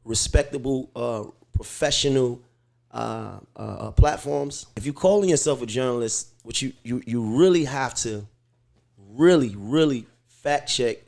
respectable, professional platforms. If you're calling yourself a journalist, which you really have to really fact check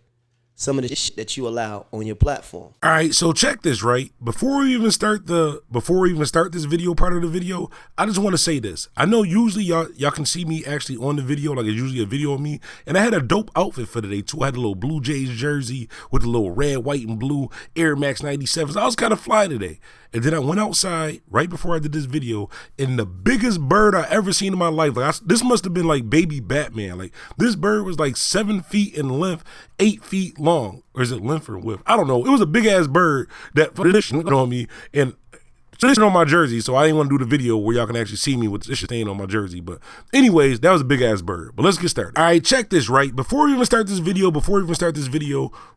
some of the shit that you allow on your platform. All right, so check this, right? Before we even start this video part of the video, I just want to say this. I know usually y'all can see me actually on the video, like it's usually a video of me, and I had a dope outfit for today too. I had a little Blue Jays jersey with a little red, white, and blue Air Max 97s. I was kind of fly today. And then I went outside right before I did this video, and the biggest bird I ever seen in my life, like this must have been like baby Batman. Like this bird was like 7 feet in length, 8 feet long. Or is it length or width? I don't know. It was a big ass bird that put this shit on me, and this on my jersey, so I didn't want to do the video where y'all can actually see me with this shit staying on my jersey. But anyways, that was a big ass bird. But let's get started. All right, check this, right? Before we even start this video,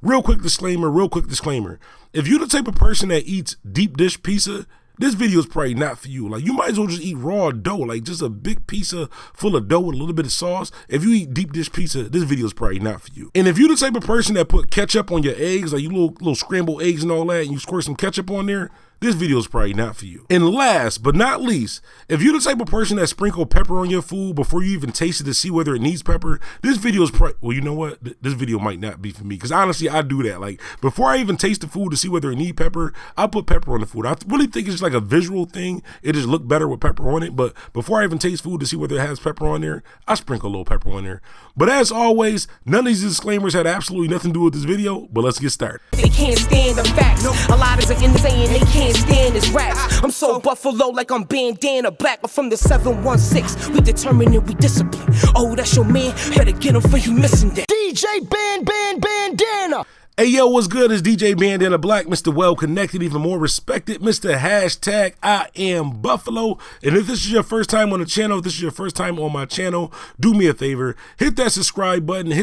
real quick disclaimer. If you're the type of person that eats deep dish pizza, this video is probably not for you. Like, you might as well just eat raw dough, like just a big pizza full of dough with a little bit of sauce. If you eat deep dish pizza, this video is probably not for you. And if you're the type of person that put ketchup on your eggs, like you little scrambled eggs and all that, and you squirt some ketchup on there, this video is probably not for you. And last but not least, if you're the type of person that sprinkle pepper on your food before you even taste it to see whether it needs pepper, this video is probably, well, you know what? This video might not be for me, because honestly, I do that. Like, before I even taste the food to see whether it needs pepper, I put pepper on the food. I really think it's like a visual thing. It just look better with pepper on it. But before I even taste food to see whether it has pepper on there, I sprinkle a little pepper on there. But as always, none of these disclaimers had absolutely nothing to do with this video, but let's get started. They can't stand the facts. A lot is insane. They can't stand this rap. I'm so Buffalo like I'm Bandana Black. I'm from the 716. We determined and we discipline. Oh, that's your man. Better get him for you missing that. DJ Bandana. Hey, yo, what's good? It's DJ Bandana Black, Mr. Well Connected, even more respected, Mr. Hashtag I Am Buffalo. And if this is your first time on the channel, if this is your first time on my channel, do me a favor, hit that subscribe button,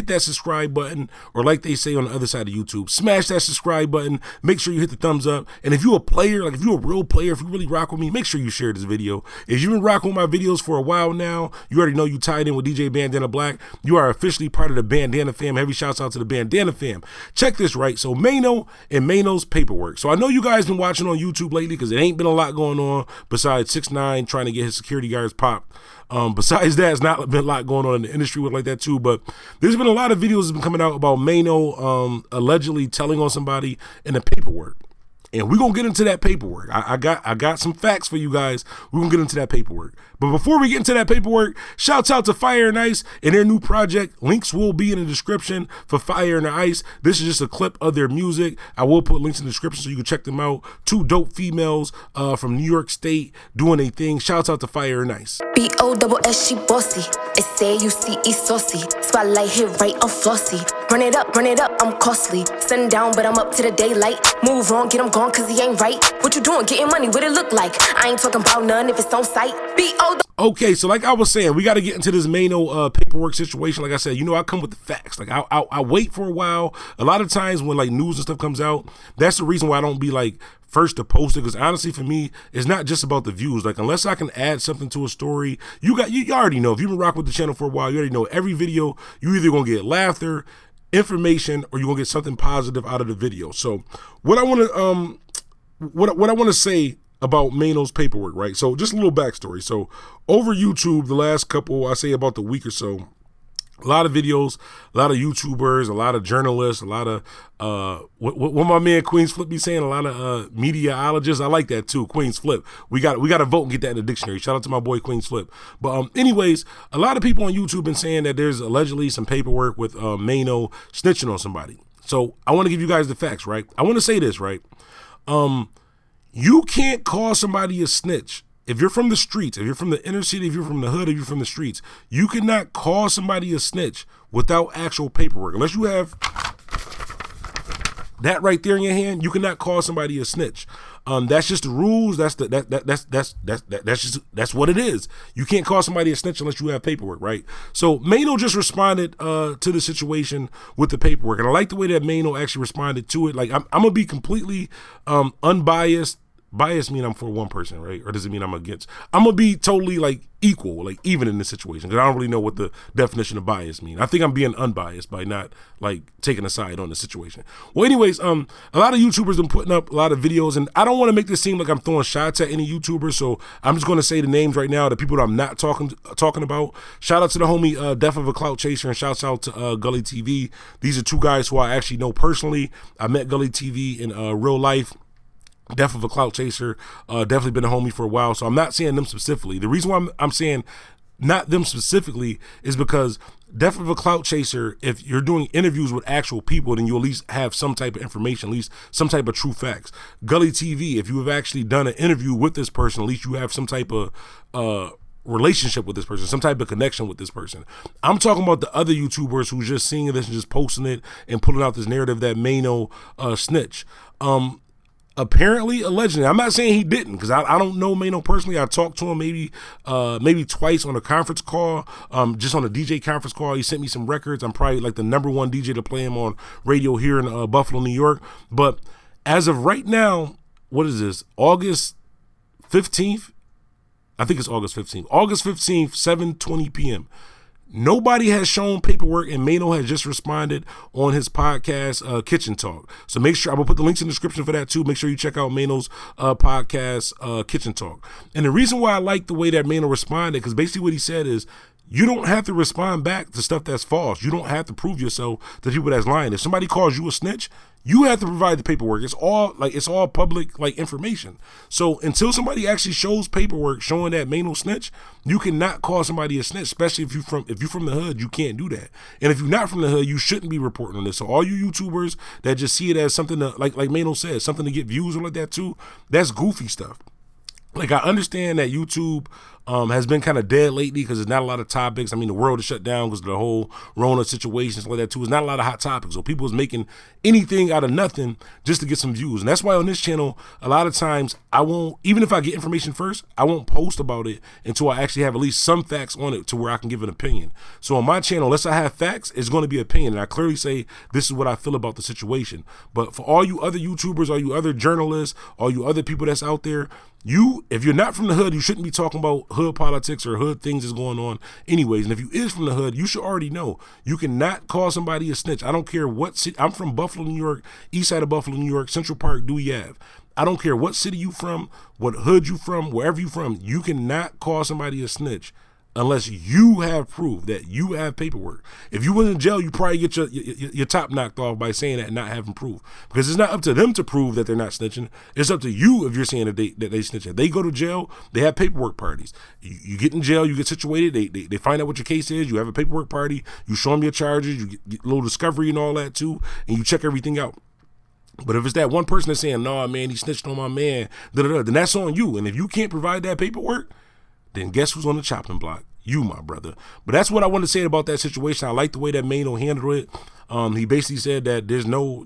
or like they say on the other side of YouTube, smash that subscribe button, make sure you hit the thumbs up. And if you're a player, like if you're a real player, if you really rock with me, make sure you share this video. If you've been rocking with my videos for a while now, you already know you tied in with DJ Bandana Black. You are officially part of the Bandana fam. Heavy shouts out to the Bandana fam. Check this, right? So Maino and Maino's paperwork. So I know you guys been watching on YouTube lately because it ain't been a lot going on besides 6ix9ine trying to get his security guards popped. Besides that, it's not been a lot going on in the industry with like that too, but there's been a lot of videos that's been coming out about Maino allegedly telling on somebody in the paperwork. And we're gonna get into that paperwork. I got some facts for you guys. We're gonna get into that paperwork. But before we get into that paperwork, shouts out to Fire and Ice and their new project. Links will be in the description for Fire and Ice. This is just a clip of their music. I will put links in the description so you can check them out. 2 dope females from New York State doing a thing. Shouts out to Fire and Ice. B-O-S-S, she bossy. S-A-U-C-E saucy. Spotlight hit right, I'm flossy. Run it up, I'm costly. Sundown, but I'm up to the daylight. Move wrong, get him gone, cause he ain't right. What you doing, getting money, what it look like? I ain't talking about none if it's on site. Okay, so like I was saying, we got to get into this Maino paperwork situation. Like I said, you know, I come with the facts. Like I wait for a while. A lot of times when like news and stuff comes out, that's the reason why I don't be like first to post it, because honestly for me, it's not just about the views. Like, unless I can add something to a story, you already know. If you've been rocking with the channel for a while, you already know every video, you either gonna get laughter, information, or you're gonna get something positive out of the video. So what I want to say about Maino's paperwork, right? So just a little backstory. So over YouTube, the last couple, I say about the week or so, a lot of videos, a lot of YouTubers, a lot of journalists, a lot of what my man Queens Flip be saying, a lot of mediaologists. I like that too, Queens Flip. We got to vote and get that in the dictionary. Shout out to my boy Queens Flip. But anyways, a lot of people on YouTube been saying that there's allegedly some paperwork with Maino snitching on somebody. So I want to give you guys the facts, right? I want to say this, right? You can't call somebody a snitch. If you're from the streets, if you're from the inner city, if you're from the hood, if you're from the streets, you cannot call somebody a snitch without actual paperwork. Unless you have that right there in your hand, you cannot call somebody a snitch. That's just the rules. That's what it is. You can't call somebody a snitch unless you have paperwork, right? So Maino just responded to the situation with the paperwork, and I like the way that Maino actually responded to it. Like, I'm gonna be completely unbiased bias mean I'm for one person, right? Or does it mean I'm against? I'm gonna be totally like equal, like even in this situation, because I don't really know what the definition of bias mean. I think I'm being unbiased by not like taking a side on the situation. Well, anyways, a lot of YouTubers been putting up a lot of videos, and I don't want to make this seem like I'm throwing shots at any YouTubers, so I'm just gonna say the names right now, the people that I'm not talking about. Shout out to the homie Death of a Clout Chaser, and shouts out to Gully TV. These are two guys who I actually know personally. I met Gully TV in real life. Death of a Clout Chaser, definitely been a homie for a while, so I'm not saying them specifically. The reason why I'm saying not them specifically is because Death of a Clout Chaser, if you're doing interviews with actual people, then you at least have some type of information, at least some type of true facts. Gully TV, if you have actually done an interview with this person, at least you have some type of relationship with this person, some type of connection with this person. I'm talking about the other YouTubers who's just seeing this and just posting it and putting out this narrative that Maino snitch. Apparently, allegedly, I'm not saying he didn't, because I don't know Maino personally. I talked to him maybe twice on a conference call, just on a DJ conference call. He sent me some records. I'm probably like the #1 DJ to play him on radio here in Buffalo, New York. But as of right now, what is this? August 15th? I think it's August 15th. August 15th, 7:20 p.m. Nobody has shown paperwork, and Maino has just responded on his podcast, Kitchen Talk. So make sure, I will put the links in the description for that too. Make sure you check out Maino's podcast, Kitchen Talk. And the reason why I like the way that Maino responded, because basically what he said is, you don't have to respond back to stuff that's false. You don't have to prove yourself to people that's lying. If somebody calls you a snitch, you have to provide the paperwork. It's all public like information. So until somebody actually shows paperwork showing that Maino snitch, you cannot call somebody a snitch, especially if you're from the hood. You can't do that. And if you're not from the hood, you shouldn't be reporting on this. So all you YouTubers that just see it as something to, like Maino said, something to get views or like that too, that's goofy stuff. Like, I understand that YouTube has been kind of dead lately because there's not a lot of topics. I mean, the world is shut down because of the whole Rona situation, stuff like that too. There's not a lot of hot topics. So people is making anything out of nothing just to get some views. And that's why on this channel, a lot of times I won't, even if I get information first, I won't post about it until I actually have at least some facts on it to where I can give an opinion. So on my channel, unless I have facts, it's going to be opinion. And I clearly say, this is what I feel about the situation. But for all you other YouTubers, all you other journalists, all you other people that's out there, if you're not from the hood, you shouldn't be talking about hood politics or hood things that's going on anyways. And if you is from the hood, you should already know you cannot call somebody a snitch. I don't care what city. I'm from Buffalo, New York, east side of Buffalo, New York, Central Park, Dewey Ave. I don't care what city you from, what hood you from, wherever you from, you cannot call somebody a snitch unless you have proof that you have paperwork. If you went in jail, you probably get your top knocked off by saying that and not having proof. Because it's not up to them to prove that they're not snitching. It's up to you if you're saying that they snitching. They go to jail, they have paperwork parties. You get in jail, you get situated, they find out what your case is, you have a paperwork party, you show them your charges, you get a little discovery and all that too, and you check everything out. But if it's that one person that's saying, "No, man, he snitched on my man," then that's on you. And if you can't provide that paperwork, then guess who's on the chopping block? You, my brother. But that's what I want to say about that situation. I like the way that Maino handled it. He basically said that there's no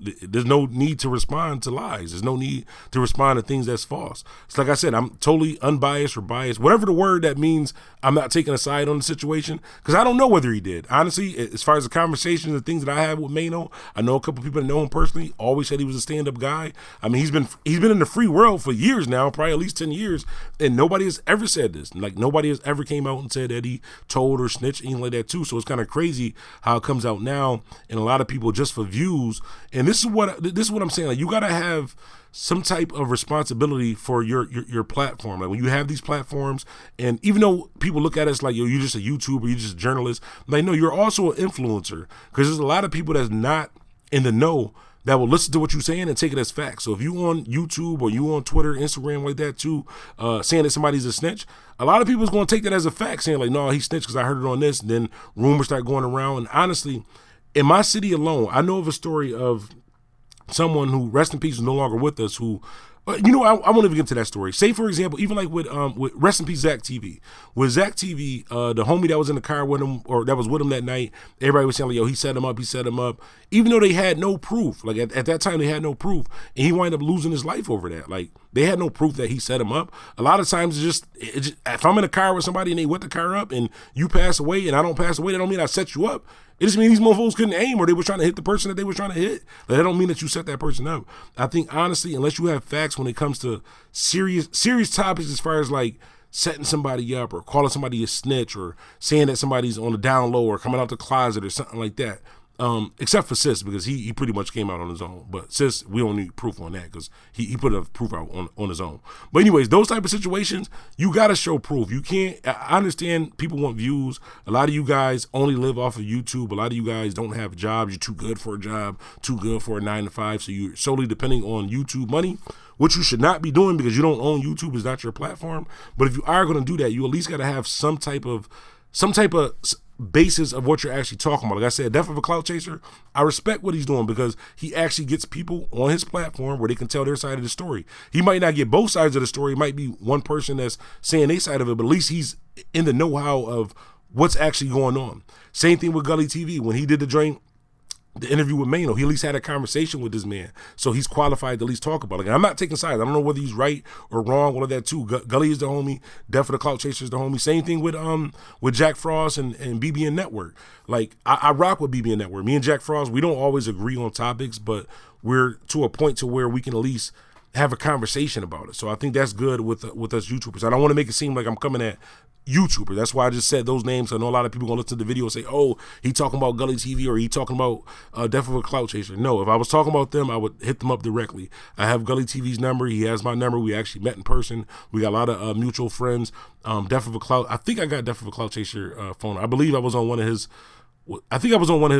need to respond to lies. There's no need to respond to things that's false. It's like I said, I'm totally unbiased or biased, whatever the word that means. I'm not taking a side on the situation because I don't know whether he did. Honestly, as far as the conversations and things that I have with Maino, I know a couple people that know him personally. Always said he was a stand-up guy. I mean, he's been in the free world for years now, probably at least 10 years, and nobody has ever said this. Like, nobody has ever came out and said that he told or snitched, anything like that too. So it's kind of crazy how it comes out now, and a lot of people just for views. And this is what I'm saying. Like, you gotta have some type of responsibility for your platform. Like, when you have these platforms, and even though people look at us like, yo, you're just a YouTuber, you're just a journalist, like, no, you're also an influencer, because there's a lot of people that's not in the know that will listen to what you're saying and take it as facts. So if you on YouTube or you on Twitter, Instagram like that too, saying that somebody's a snitch, a lot of people is going to take that as a fact, saying like, no, he snitched because I heard it on this, and then rumors start going around. And honestly, in my city alone, I know of a story of someone who, rest in peace, is no longer with us, who, I won't even get into that story. Say, for example, even like with rest in peace, Zach TV. With Zach TV, the homie that was in the car with him, or that was with him that night, everybody was saying like, yo, he set him up, even though they had no proof. Like, at that time, they had no proof, and he wound up losing his life over that. Like, they had no proof that he set him up. A lot of times, it's just if I'm in a car with somebody and they wet the car up and you pass away and I don't pass away, that don't mean I set you up. It just means these motherfuckers couldn't aim, or they were trying to hit the person that they were trying to hit. But that don't mean that you set that person up. I think, honestly, unless you have facts when it comes to serious topics as far as like setting somebody up or calling somebody a snitch or saying that somebody's on the down low or coming out the closet or something like that, except for Sis, because he pretty much came out on his own. But Sis, we don't need proof on that because he put a proof out on his own. But anyways, those type of situations, you got to show proof. You can't, I understand people want views. A lot of you guys only live off of YouTube. A lot of you guys don't have jobs. You're too good for a job, too good for a 9-to-5. So you're solely depending on YouTube money, which you should not be doing because you don't own YouTube. It's not your platform. But if you are going to do that, you at least got to have some type of basis of what you're actually talking about. Like I said, Death of a Clout Chaser, I respect what he's doing because he actually gets people on his platform where they can tell their side of the story. He might not get both sides of the story. It might be one person that's saying their side of it, but at least he's in the know-how of what's actually going on. Same thing with Gully TV. When he did the interview with Maino, he at least had a conversation with this man, so he's qualified to at least talk about it. Like, I'm not taking sides. I don't know whether he's right or wrong, all of that too. Gully is the homie. Death of the Clout Chaser is the homie. Same thing with Jack Frost and BBN Network. Like, I rock with BBN Network. Me and Jack Frost, we don't always agree on topics, but we're to a point to where we can at least have a conversation about it. So I think that's good with us YouTubers. I don't want to make it seem like I'm coming at YouTubers. That's why I just said those names. I know a lot of people gonna listen to the video and say, oh, he talking about Gully TV or he talking about Death of a Clout Chaser. No, if I was talking about them, I would hit them up directly. I have Gully TV's number. He has my number. We actually met in person. We got a lot of mutual friends. Death of a Clout. I think I got Death of a Clout Chaser phone. I believe I was on one of his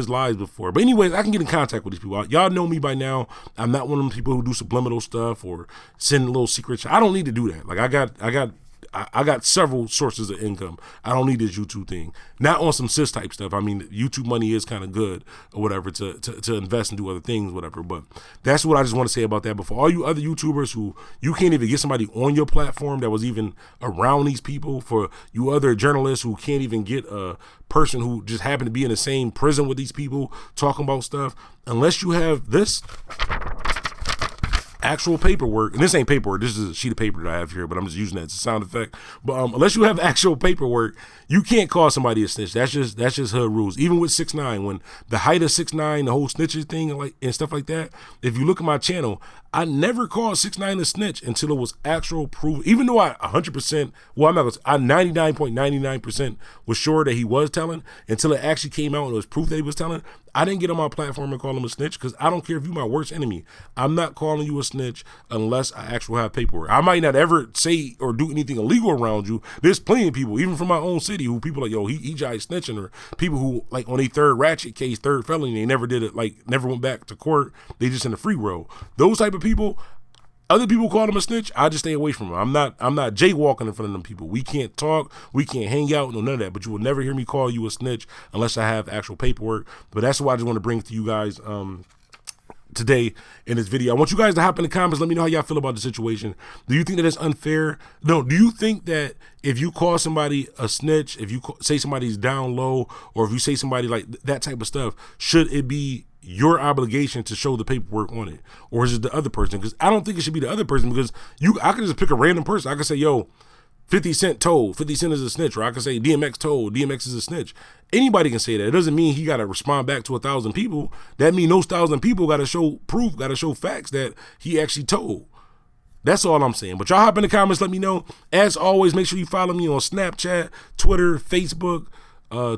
lives before. But anyways, I can get in contact with these people. Y'all know me by now. I'm not one of them people who do subliminal stuff or send little secrets. I don't need to do that. Like, I got several sources of income. I don't need this YouTube thing. Not on some sis type stuff. I mean, YouTube money is kind of good or whatever to invest and do other things, whatever. But that's what I just want to say about that. But for all you other YouTubers who you can't even get somebody on your platform that was even around these people, for you other journalists who can't even get a person who just happened to be in the same prison with these people talking about stuff, unless you have this actual paperwork, and this ain't paperwork, this is a sheet of paper that I have here, but I'm just using that as a sound effect. But unless you have actual paperwork, you can't call somebody a snitch. That's just hood rules. Even with 6ix9ine, when the height of 6ix9ine, the whole snitches thing and stuff like that, if you look at my channel, I never called 6ix9ine a snitch until it was actual proof. Even though I 100%, well, I'm not gonna say, I 99.99% was sure that he was telling, until it actually came out and it was proof that he was telling. I didn't get on my platform and call him a snitch because I don't care if you're my worst enemy. I'm not calling you a snitch unless I actually have paperwork. I might not ever say or do anything illegal around you. There's plenty of people, even from my own city, who people like, yo, he just snitching, or people who, like, on a third ratchet case, third felony, they never did it, like, never went back to court. They just in the free road. Those type of people, other people call them a snitch, I just stay away from them. I'm not jaywalking in front of them people. We can't talk, we can't hang out, no, none of that. But you will never hear me call you a snitch unless I have actual paperwork. But that's why I just want to bring it to you guys today in this video. I want you guys to hop in the comments. Let me know how y'all feel about the situation. Do you think that it's unfair? No. Do you think that if you call somebody a snitch, if you say somebody's down low, or if you say somebody like that type of stuff, should it be your obligation to show the paperwork on it, or is it the other person? Because I don't think it should be the other person, because I could just pick a random person. I could say, yo, 50 Cent told, 50 Cent is a snitch, or I could say DMX told, DMX is a snitch. Anybody can say that. It doesn't mean he got to respond back to 1,000 people. That means those 1,000 people got to show proof, got to show facts that he actually told. That's all I'm saying. But y'all hop in the comments, let me know. As always, make sure you follow me on Snapchat, Twitter, Facebook,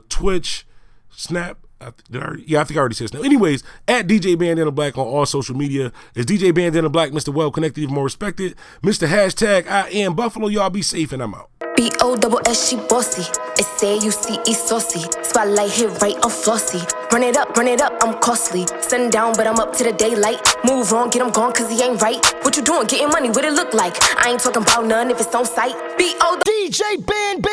Twitch, Snap. I think I already said Snap. Anyways, at DJ Bandana Black on all social media. It's DJ Bandana Black, Mr. Well Connected, even more respected. Mr. Hashtag I am Buffalo. Y'all be safe, and I'm out. B-O-S-S, she bossy. S-A-U-C-E saucy. Spotlight hit right, I'm flossy. Run it up, I'm costly. Sundown, but I'm up to the daylight. Move on, get him gone, cause he ain't right. What you doing, getting money, what it look like? I ain't talking about none if it's on site. B-O DJ Bandana.